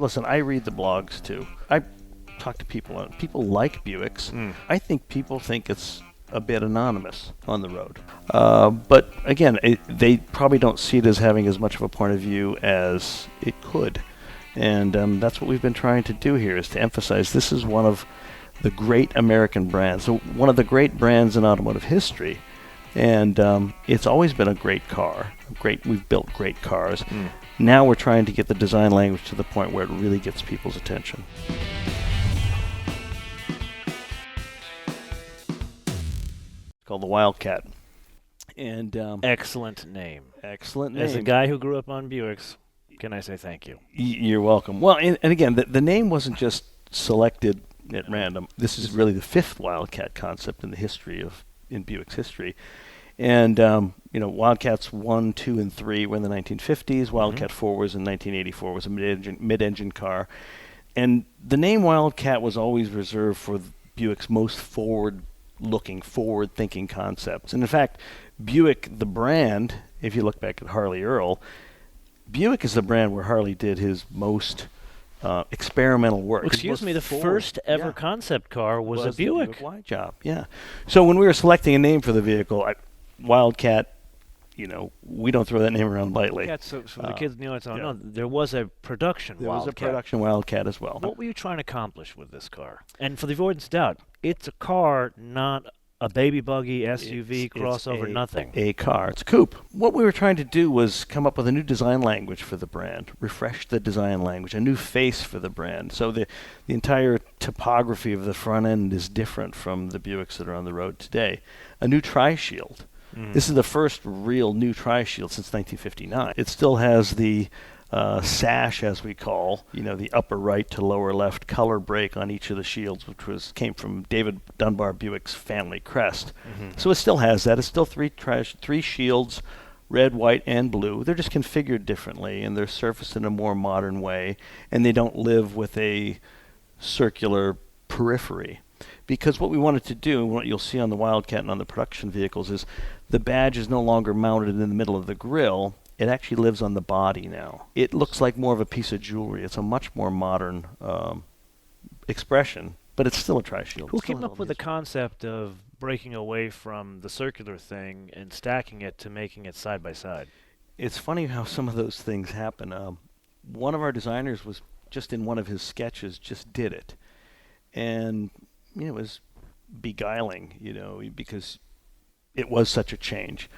listen, I read the blogs too. I talk to people. People like Buicks. I think people think it's a bit anonymous on the road. But again, they probably don't see it as having as much of a point of view as it could. And that's what we've been trying to do here, is to emphasize this is one of the great American brands, so one of the great brands in automotive history. And it's always been a great car. We've built great cars. Now we're trying to get the design language to the point where it really gets people's attention. It's called the Wildcat. And Excellent name. Excellent name. As a guy who grew up on Buicks, can I say thank you? You're welcome. Well, and again, the name wasn't just selected at random. This is really the fifth Wildcat concept in Buick's history. And, Wildcats 1, 2, and 3 were in the 1950s. Wildcat 4 was in 1984, was a mid-engine car. And the name Wildcat was always reserved for Buick's most forward-thinking concepts. And in fact, Buick, the brand, if you look back at Harley Earl, Buick is the brand where Harley did his most experimental work. Excuse me, the first ever concept car was a Buick. Buick Wide Job, yeah. So when we were selecting a name for the vehicle, Wildcat, we don't throw that name around lightly. Yeah, so the kids in the audience don't know, there was a production Wildcat. There was a production Wildcat as well. What were you trying to accomplish with this car? And for the avoidance of doubt, it's a car, not a baby buggy, SUV, crossover, nothing. A car. It's a coupe. What we were trying to do was come up with a new design language for the brand, refresh the design language, a new face for the brand. So the entire topography of the front end is different from the Buicks that are on the road today. A new tri-shield. This is the first real new tri-shield since 1959. It still has the sash, as we call, the upper right to lower left color break on each of the shields, which came from David Dunbar Buick's family crest. So it still has that. It's still three shields, red, white, and blue. They're just configured differently, and they're surfaced in a more modern way, and they don't live with a circular periphery. Because what we wanted to do, and what you'll see on the Wildcat and on the production vehicles, is the badge is no longer mounted in the middle of the grille. It actually lives on the body now. It looks like more of a piece of jewelry. It's a much more modern expression, but it's still a tri-shield. Who came up with the concept of breaking away from the circular thing and stacking it to making it side by side? It's funny how some of those things happen. One of our designers was just in one of his sketches, just did it. And it was beguiling, because it was such a change.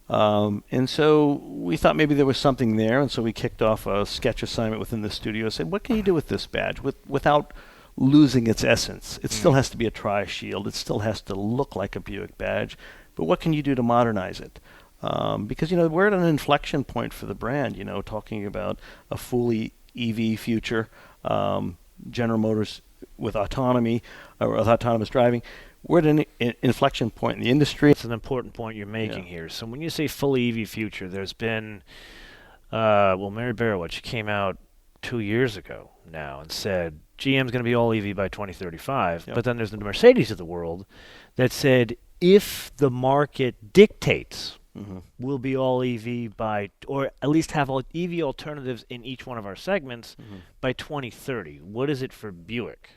And so we thought maybe there was something there, and so we kicked off a sketch assignment within the studio and said, what can you do with this badge without losing its essence? It still has to be a tri-shield. It still has to look like a Buick badge, but what can you do to modernize it? Because, we're at an inflection point for the brand, talking about a fully EV future, General Motors with autonomy, or with autonomous driving. We're at an inflection point in the industry. It's an important point you're making here. So when you say fully EV future, there's been, Mary Barrowitz came out 2 years ago now and said GM's going to be all EV by 2035. But then there's the Mercedes of the world that said if the market dictates, we'll be all EV by, or at least have all EV alternatives in each one of our segments by 2030. What is it for Buick?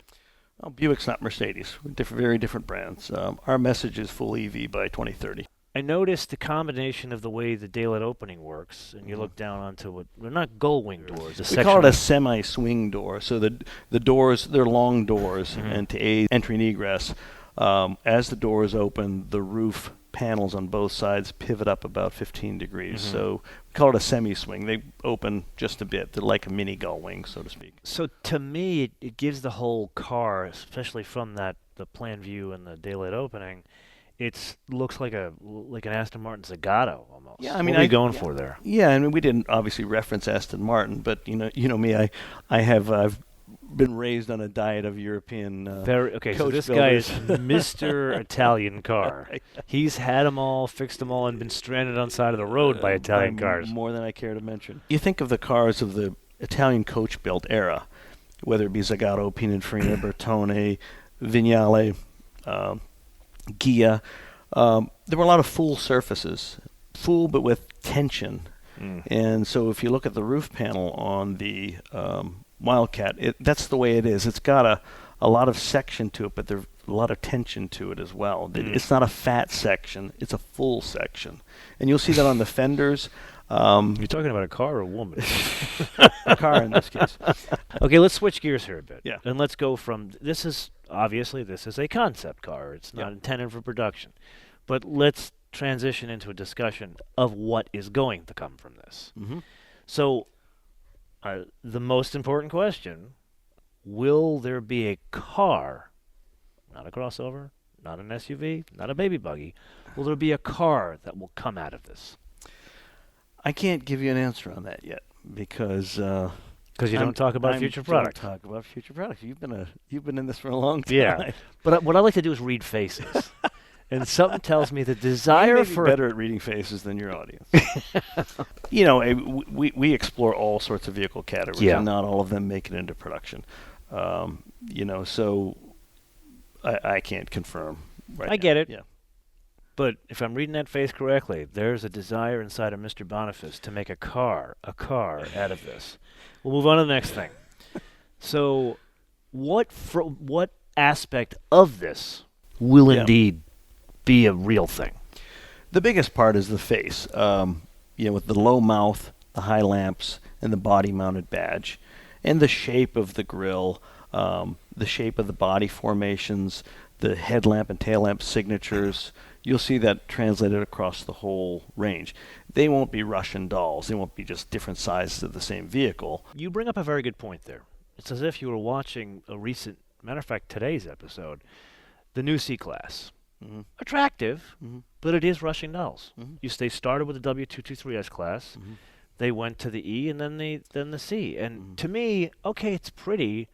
Well, Buick's not Mercedes. We're very different brands. Our message is full EV by 2030. I noticed the combination of the way the daylight opening works, and you look down onto what, they're not gull-wing doors. We call it a semi-swing door. So the doors, they're long doors, and to aid entry and egress, as the doors open, the roof panels on both sides pivot up about 15 degrees. So we call it a semi-swing. They open just a bit. They're like a mini gull wing, so to speak. So to me, it gives the whole car, especially from the plan view and the daylight opening, it looks like an Aston Martin Zagato almost. Yeah, I mean, what are you going for there? Yeah, I mean, we didn't obviously reference Aston Martin, but you know me, I've been raised on a diet of European coach so this builders. guy is Mr. Italian car. He's had them all, fixed them all, and been stranded on the side of the road by Italian cars. More than I care to mention. You think of the cars of the Italian coach-built era, whether it be Zagato, Pininfarina, Bertone, Vignale, Ghia. There were a lot of full surfaces, full but with tension. And so if you look at the roof panel on the Wildcat. That's the way it is. It's got a lot of section to it, but there's a lot of tension to it as well. It's not a fat section. It's a full section. And you'll see that on the fenders. You're talking about a car or a woman? A car in this case. Okay, let's switch gears here a bit. Yeah. And let's go from, this is a concept car. It's not intended for production. But let's transition into a discussion of what is going to come from this. Mm-hmm. So, the most important question, will there be a car, not a crossover, not an SUV, not a baby buggy, will there be a car that will come out of this? I can't give you an answer on that yet because you don't talk about future products. Talk about future products. You've been in this for a long time. Yeah, but what I like to do is read faces, and something tells me the desire you may for be better at reading faces than your audience. You know, we explore all sorts of vehicle categories, and not all of them make it into production. You know, so I can't confirm. Right I get it. Yeah. But if I'm reading that face correctly, there's a desire inside of Mr. Boniface to make a car out of this. We'll move on to the next thing. So, what aspect of this will indeed be a real thing? The biggest part is the face. You know, with the low mouth, the high lamps, and the body-mounted badge, and the shape of the grille, the shape of the body formations, the headlamp and tail lamp signatures. You'll see that translated across the whole range. They won't be Russian dolls. They won't be just different sizes of the same vehicle. You bring up a very good point there. It's as if you were watching a recent, matter of fact, today's episode, the new C-Class. Mm-hmm. Attractive, but it is Russian dolls. Mm-hmm. They started with the W223S class. Mm-hmm. They went to the E and then the C. And to me, okay, it's pretty,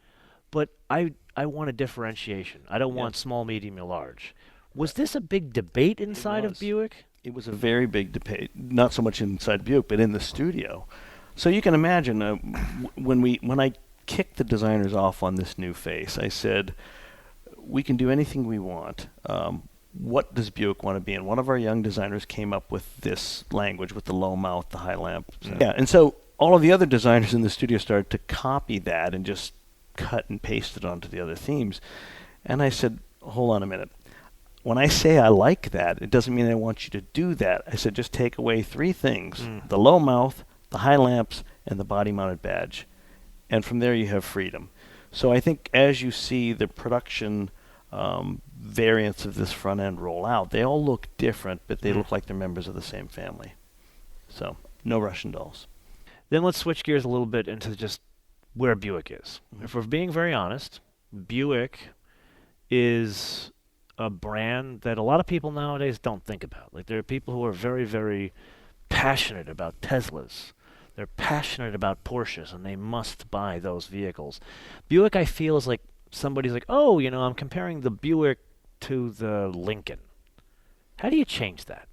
but I want a differentiation. I don't want small, medium, or large. Was this a big debate inside of Buick? It was a very big debate, not so much inside Buick, but in the studio. So you can imagine when I kicked the designers off on this new face, I said, we can do anything we want. What does Buick want to be? And one of our young designers came up with this language with the low mouth, the high lamp. Yeah, and so all of the other designers in the studio started to copy that and just cut and paste it onto the other themes. And I said, hold on a minute. When I say I like that, it doesn't mean I want you to do that. I said just take away three things, the low mouth, the high lamps, and the body-mounted badge. And from there you have freedom. So I think as you see the production variants of this front end roll out, they all look different, but they look like they're members of the same family. So no Russian dolls. Then let's switch gears a little bit into just where Buick is. If we're being very honest, Buick is a brand that a lot of people nowadays don't think about. Like, there are people who are very, very passionate about Teslas. They're passionate about Porsches, and they must buy those vehicles. Buick, I feel, is like somebody's like, oh, you know, I'm comparing the Buick to the Lincoln. How do you change that?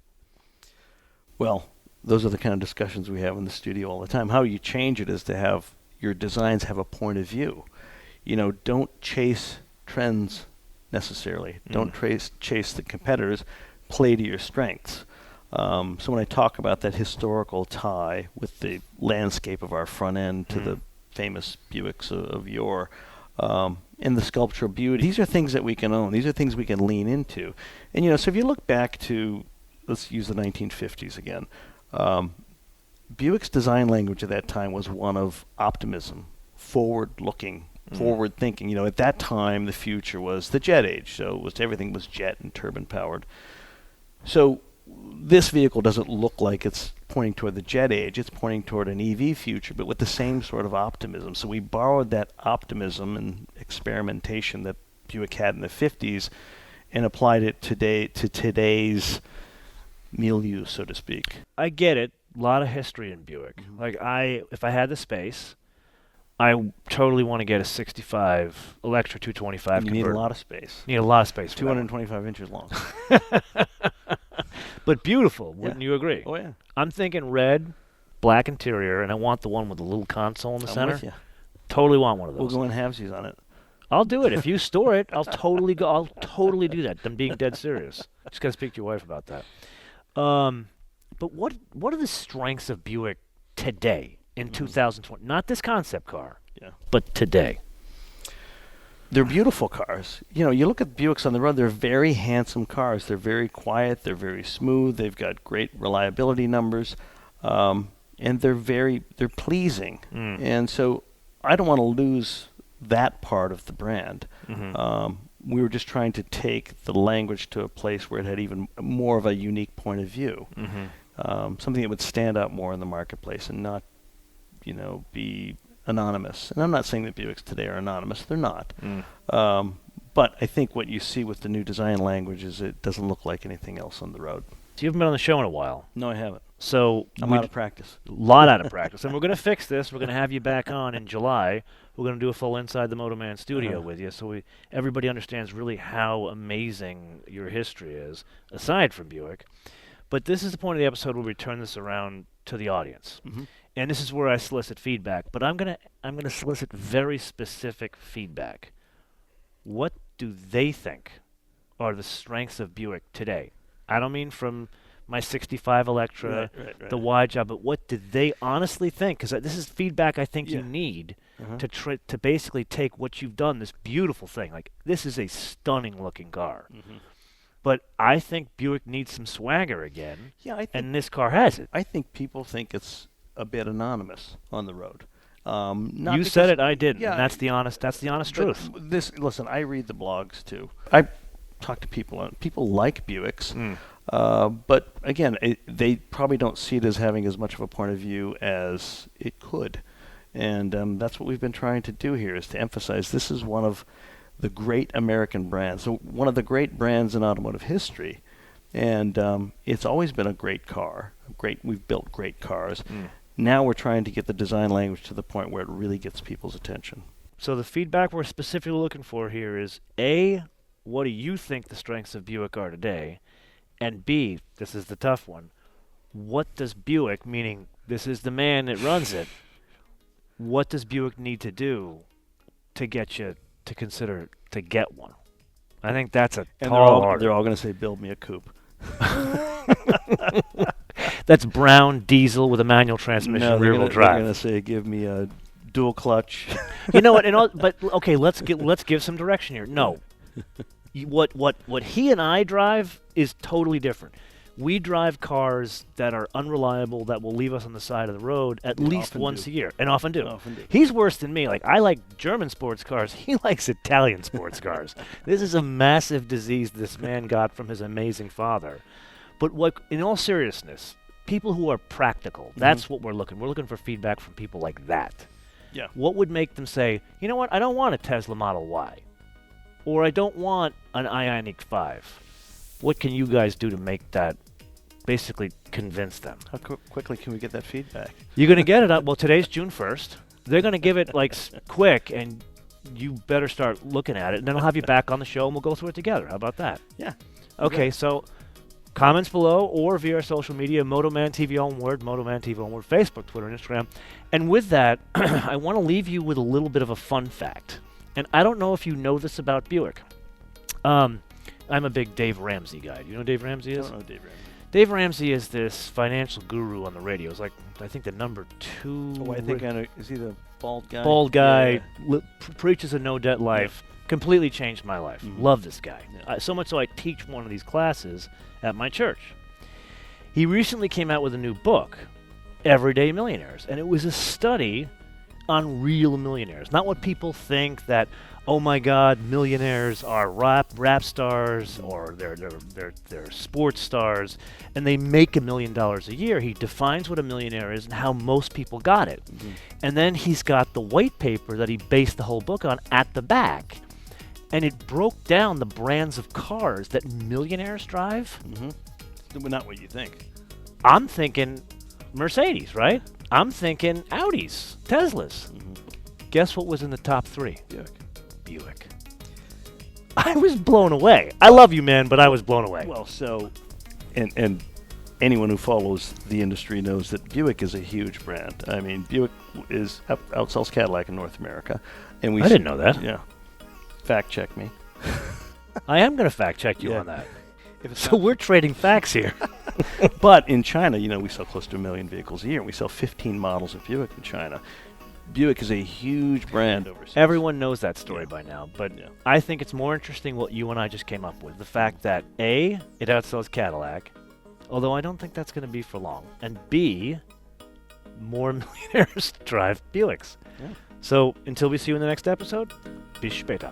Well, those are the kind of discussions we have in the studio all the time. How you change it is to have your designs have a point of view. You know, don't chase trends necessarily. Don't chase the competitors. Play to your strengths. So when I talk about that historical tie with the landscape of our front end to the famous Buicks of yore, and the sculptural beauty, these are things that we can own. These are things we can lean into. And, you know, so if you look back to, let's use the 1950s again, Buick's design language at that time was one of optimism, forward-looking, forward thinking. You know, at that time the future was the jet age, so everything was jet and turbine powered. So this vehicle doesn't look like it's pointing toward the jet age, it's pointing toward an EV future, but with the same sort of optimism. So we borrowed that optimism and experimentation that Buick had in the 50s and applied it to today's milieu, so to speak. I get it. A lot of history in Buick. Like, if I had the space, I totally want to get a 65 Electra 225 You convertible. need a lot of space. Need a lot of space. 225 inches long. But beautiful, wouldn't you agree? Oh, yeah. I'm thinking red, black interior, and I want the one with the little console in the center. With you. Totally want one of those. We'll go in halvesies on it. I'll do it. If you store it, I'll totally do that. I'm being dead serious. Just got to speak to your wife about that. But what are the strengths of Buick today in 2020? Not this concept car. Yeah. But today. They're beautiful cars. You look at Buicks on the road, they're very handsome cars. They're very quiet. They're very smooth. They've got great reliability numbers. And they're pleasing. And so I don't want to lose that part of the brand. We were just trying to take the language to a place where it had even more of a unique point of view. Something that would stand out more in the marketplace and not, be anonymous. And I'm not saying that Buicks today are anonymous. They're not. But I think what you see with the new design language is it doesn't look like anything else on the road. So you haven't been on the show in a while. No, I haven't. So I'm out of practice. A lot out of practice. And we're going to fix this. We're going to have you back on in July. We're going to do a full Inside the MotoMan studio with you so everybody understands really how amazing your history is, aside from Buick. But this is the point of the episode where we turn this around to the audience. And this is where I solicit feedback. But I'm gonna solicit very specific feedback. What do they think are the strengths of Buick today? I don't mean from my 65 Electra, the wide job, but what do they honestly think? Because this is feedback I think you need to basically take what you've done, this beautiful thing. Like, this is a stunning looking car. But I think Buick needs some swagger again, and this car has it. I think people think it's a bit anonymous on the road. You said it, I didn't. And that's the honest truth. Listen, I read the blogs too. I talk to people. People like Buicks. But again, they probably don't see it as having as much of a point of view as it could. And that's what we've been trying to do here, is to emphasize this is one of the great American brands, so one of the great brands in automotive history. And it's always been a great car. We've built great cars. Now we're trying to get the design language to the point where it really gets people's attention. So the feedback we're specifically looking for here is, A, what do you think the strengths of Buick are today? And B, this is the tough one, what does Buick, meaning this is the man that runs it, what does Buick need to do to get you to consider to get one? I think that's a tall order. They're all going to say, build me a coupe. That's brown diesel with a manual transmission, rear-wheel drive. They're going to say, give me a dual clutch. You know what? But okay, let's give some direction here. No, what he and I drive is totally different. We drive cars that are unreliable, that will leave us on the side of the road at least once a year, and often do. He's worse than me. Like, I like German sports cars. He likes Italian sports cars. This is a massive disease this man got from his amazing father. But in all seriousness, people who are practical, that's what we're looking. We're looking for feedback from people like that. Yeah. What would make them say, you know what, I don't want a Tesla Model Y, or I don't want an Ioniq 5. What can you guys do to make that, basically convince them? How quickly can we get that feedback? You're going to get it well, today's June 1st. They're going to give it quick, and you better start looking at it, and then I'll have you back on the show, and we'll go through it together. How about that? Yeah. Okay, so comments below or via our social media, MotoManTV on word, MotoManTV on word, Facebook, Twitter, and Instagram. And with that, I want to leave you with a little bit of a fun fact. And I don't know if you know this about Buick. I'm a big Dave Ramsey guy. Do you know who Dave Ramsey is? I don't know Dave Ramsey. Dave Ramsey is this financial guru on the radio. It's like, I think, the number 2. Oh, I think I know. Is he the bald guy? Bald guy, preaches a no-debt life. Completely changed my life. Love this guy. So much so I teach one of these classes at my church. He recently came out with a new book, Everyday Millionaires, and it was a study on real millionaires. Not what people think that, oh my God, millionaires are rap stars or they're sports stars and they make $1 million a year. He defines what a millionaire is and how most people got it. And then he's got the white paper that he based the whole book on at the back. And it broke down the brands of cars that millionaires drive. Not what you think. I'm thinking Mercedes, right? I'm thinking Audis, Teslas. Guess what was in the top 3? Buick. I was blown away. I love you, man, but I was blown away. Well, so, and anyone who follows the industry knows that Buick is a huge brand. I mean, Buick outsells Cadillac in North America, and I didn't know that. Yeah. Fact check me. I am going to fact check you on that. So we're trading facts here. But in China, we sell close to 1 million vehicles a year, and we sell 15 models of Buick in China. Buick is a huge brand overseas. Everyone knows that story by now, but Yeah. I think it's more interesting what you and I just came up with. The fact that A, it outsells Cadillac, although I don't think that's going to be for long, and B, more millionaires drive Buicks. Yeah. So until we see you in the next episode, bis später.